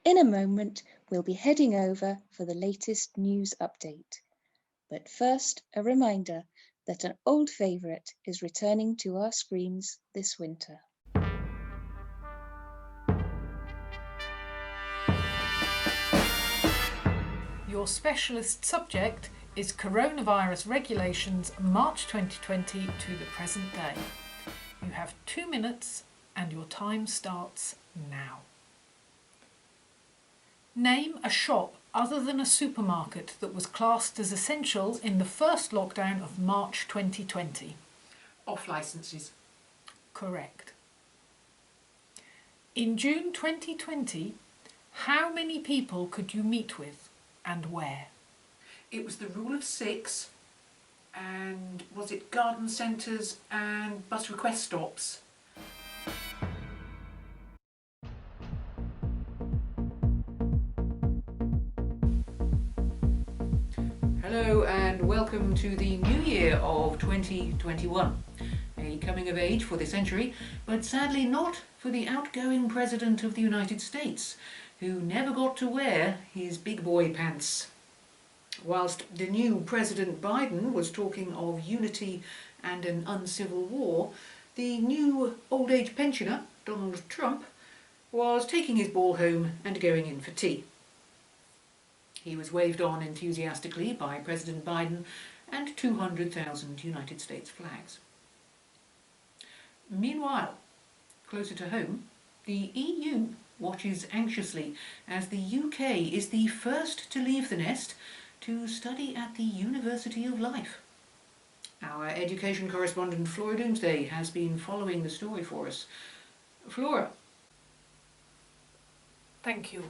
In a moment, we'll be heading over for the latest news update. But first, a reminder that an old favourite is returning to our screens this winter. Your specialist subject is Coronavirus Regulations, March 2020 to the present day. You have 2 minutes and your time starts now. Name a shop other than a supermarket that was classed as essential in the first lockdown of March 2020. Off licences. Correct. In June 2020, how many people could you meet with and where? It was the rule of 6, and was it garden centres and bus request stops? Hello and welcome to the new year of 2021. A coming of age for the century, but sadly not for the outgoing President of the United States, who never got to wear his big boy pants. Whilst the new President Biden was talking of unity and an uncivil war, the new old age pensioner, Donald Trump, was taking his ball home and going in for tea. He was waved on enthusiastically by President Biden and 200,000 United States flags. Meanwhile, closer to home, the EU watches anxiously as the UK is the first to leave the nest to study at the University of Life. Our education correspondent Flora Doomsday has been following the story for us. Flora. Thank you.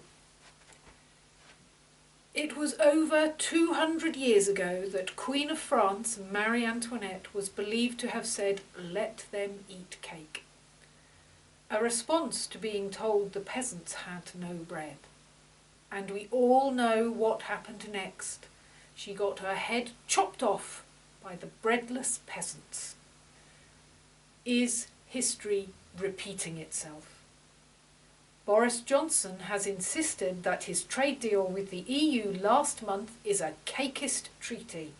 It was over 200 years ago that Queen of France, Marie Antoinette, was believed to have said, "Let them eat cake." A response to being told the peasants had no bread. And we all know what happened next. She got her head chopped off by the breadless peasants. Is history repeating itself? Boris Johnson has insisted that his trade deal with the EU last month is a cakeist treaty.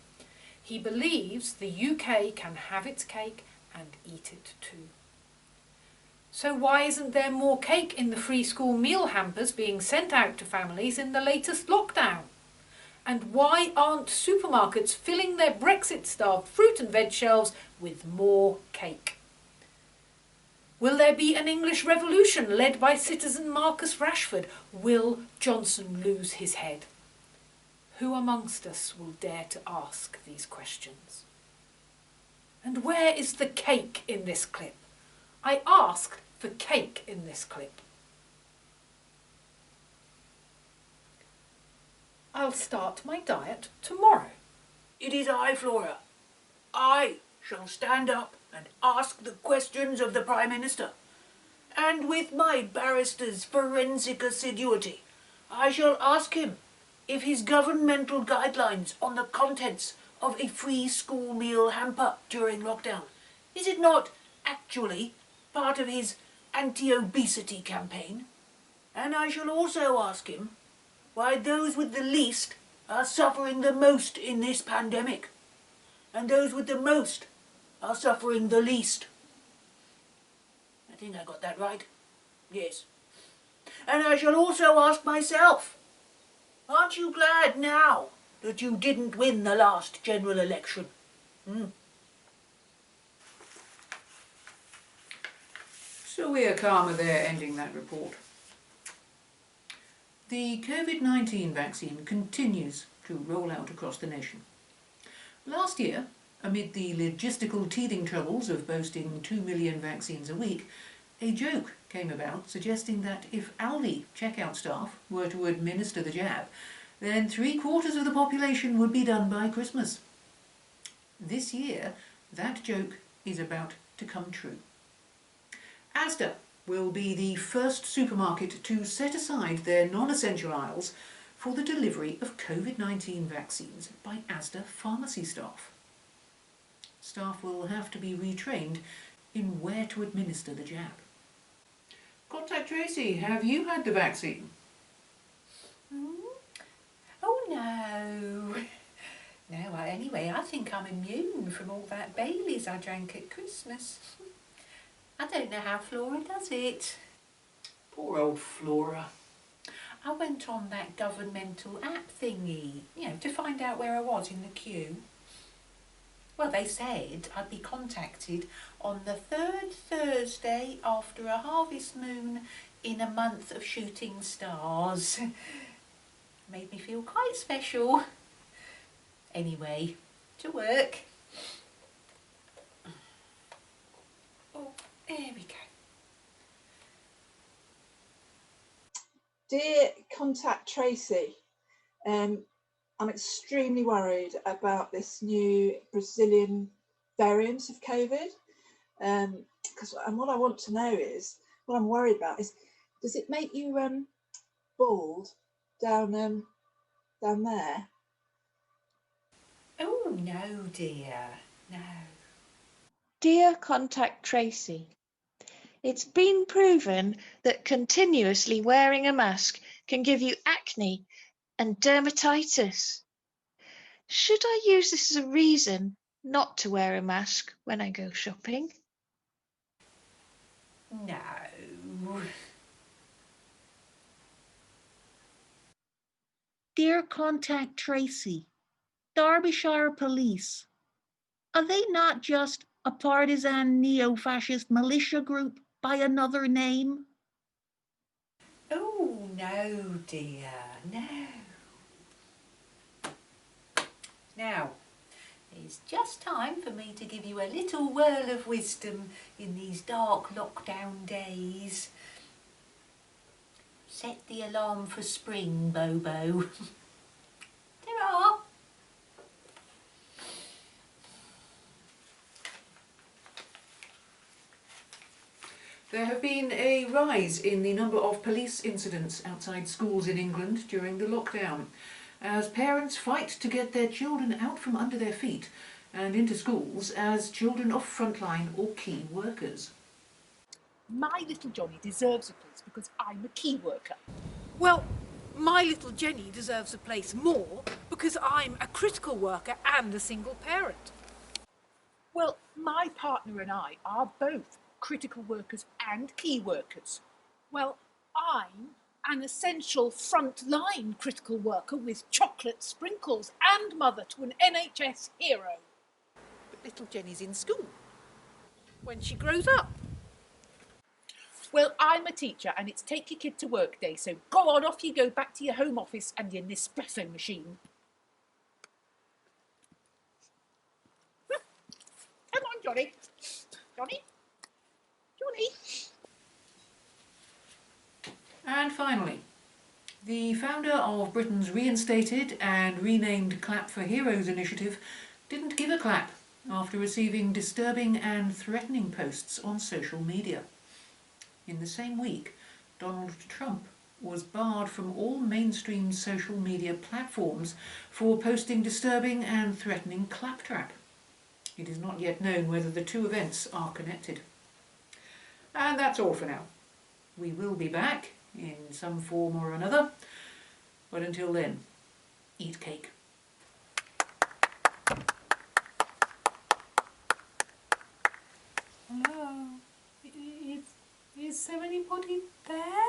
He believes the UK can have its cake and eat it too. So why isn't there more cake in the free school meal hampers being sent out to families in the latest lockdown? And why aren't supermarkets filling their Brexit-starved fruit and veg shelves with more cake? Will there be an English revolution led by citizen Marcus Rashford? Will Johnson lose his head? Who amongst us will dare to ask these questions? And where is the cake in this clip? I asked for cake in this clip. I'll start my diet tomorrow. It is I, Flora. I shall stand up and ask the questions of the Prime Minister. And with my barrister's forensic assiduity, I shall ask him if his governmental guidelines on the contents of a free school meal hamper during lockdown, is it not actually part of his anti-obesity campaign? And I shall also ask him why those with the least are suffering the most in this pandemic, and those with the most are suffering the least. I think I got that right. Yes. And I shall also ask myself, aren't you glad now that you didn't win the last general election? So we are calmer there, ending that report. The COVID-19 vaccine continues to roll out across the nation. Last year, amid the logistical teething troubles of boasting 2 million vaccines a week, a joke came about suggesting that if Aldi checkout staff were to administer the jab, then 3/4 of the population would be done by Christmas. This year, that joke is about to come true. Asda will be the first supermarket to set aside their non-essential aisles for the delivery of COVID-19 vaccines by Asda pharmacy staff. Staff will have to be retrained in where to administer the jab. Contact Tracy, have you had the vaccine? no. No, anyway, I think I'm immune from all that Baileys I drank at Christmas. I don't know how Flora does it. Poor old Flora. I went on that governmental app thingy, to find out where I was in the queue. Well, they said I'd be contacted on the 3rd Thursday after a harvest moon in a month of shooting stars. Made me feel quite special. Anyway, to work. Oh, there we go. Dear Contact Tracy, I'm extremely worried about this new Brazilian variant of COVID. And what I want to know is, what I'm worried about is, does it make you bald down there? Oh, no, dear, no. Dear Contact Tracy, it's been proven that continuously wearing a mask can give you acne and dermatitis. Should I use this as a reason not to wear a mask when I go shopping? No. Dear Contact Tracy, Derbyshire Police, are they not just a partisan neo-fascist militia group by another name? Oh, no, dear, no. Now, it's just time for me to give you a little whirl of wisdom in these dark lockdown days. Set the alarm for spring, Bobo. Ta-ra! There have been a rise in the number of police incidents outside schools in England during the lockdown, as parents fight to get their children out from under their feet and into schools as children of frontline or key workers. My little Johnny deserves a place because I'm a key worker. Well, my little Jenny deserves a place more because I'm a critical worker and a single parent. Well, my partner and I are both critical workers and key workers. Well, I'm an essential frontline critical worker with chocolate sprinkles and mother to an NHS hero. But little Jenny's in school. When she grows up. Well, I'm a teacher and it's take your kid to work day, so go on, off you go back to your home office and your Nespresso machine. Come on, Johnny. Johnny? Johnny? And finally, the founder of Britain's reinstated and renamed Clap for Heroes initiative didn't give a clap after receiving disturbing and threatening posts on social media. In the same week, Donald Trump was barred from all mainstream social media platforms for posting disturbing and threatening claptrap. It is not yet known whether the two events are connected. And that's all for now. We will be back in some form or another, but until then, eat cake. Hello? Is there anybody there?